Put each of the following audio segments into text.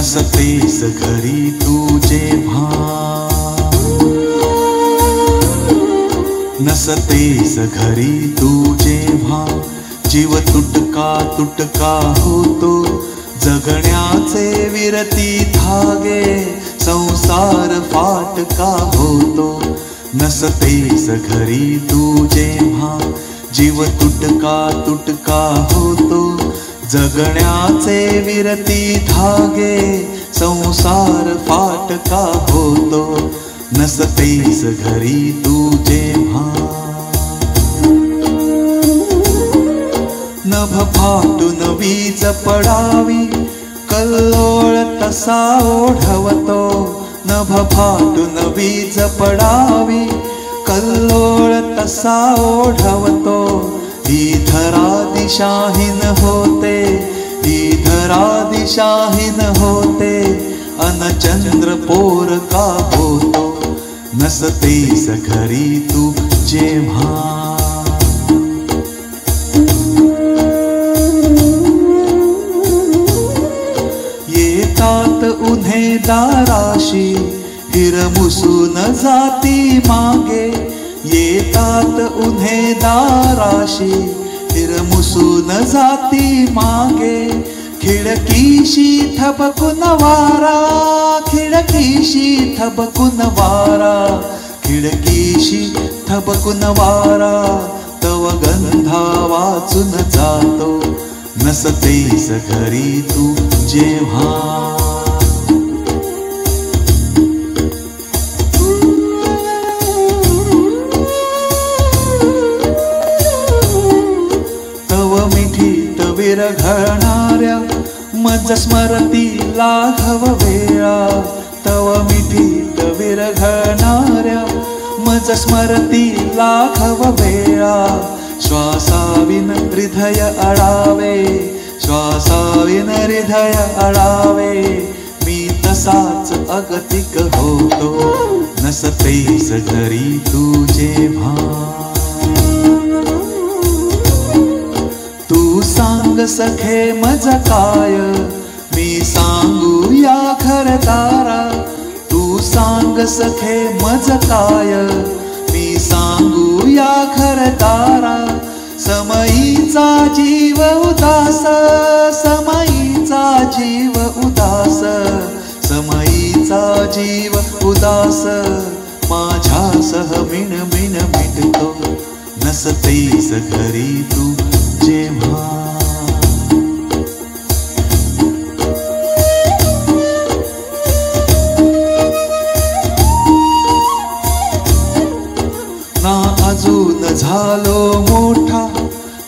नसतेस घरी तू जेव्हा, नसतेस घरी तू जेव्हा, जीव तुटका तुटका होतो, जगण्याचे विरती धागे, संसार फाटका होतो. नसतेस घरी तू जेव्हा, जीव तुटका तुटका होतो, जगण्याचे विरती धागे, संसार फाटका होतो. नसतेस घरी तू जेव्हा. नभ फाटून वीज पडावी, कल्लोळ तसा ओढवतो. नभ फाटून वीज पडावी, कल्लोळ तसा ओढवतो. ही धरा दिशाहीन होते, ही धरा दिशाहीन होते, अन चंद्र पोर का होतो. नसतेस घरी तू जेव्हा. येतात उन्हे दाराशी, हिरमुसून जाती मागे. येतात उन्हे दाराशी, हिरमुसून जाती मागे. खिडकीशी थबकून वारा, खिडकीशी थबकून वारा, खिडकीशी थबकून वारा, तव गंधा वाचून जातो. नसतेस घरी तू जेव्हा. तव मिठीत विरघळणाऱ्या मज स्मरती लाघव वेळा. तव मिठीत विरघळणाऱ्या मज स्मरती लाघव वेळा. श्वासाविन हृदय अडावे, श्वासाविन हृदय अडावे, मी तसाच अगतिक होतो. नसतेस घरी तू जेव्हा. तू सांग सखे मज काय, मी सांगू या घरदारा. तू सांग सखे मज काय, मी सांगू या घरदारा. समयीचा जीव उदास, समयीचा जीव उदास, समयीचा जीव उदास, माझ्यासह मिणमिण मिटतो. नसतेस घरी तू जेव्हा. ना अजून झालो मोठा,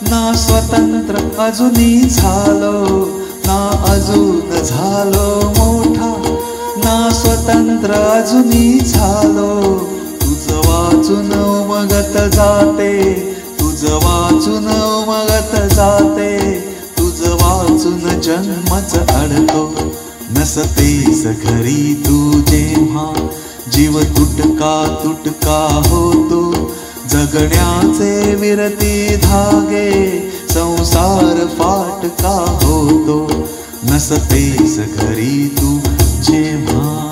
ना स्वतंत्र अजूनी झालो. ना अजून झालो मोठा, ना स्वतंत्र अजूनी झालो. तुझ वाचून उमगत जाते, तुझ वाचून उमगत जाते, तुझ वाचून जन्मच अडतो. नसतेस घरी तू जेव्हा, जीव तुटका तुटका होतो, जगण्याचे विरती धागे, संसार फाटका होतो. नसतेस घरी तू जेव्हा.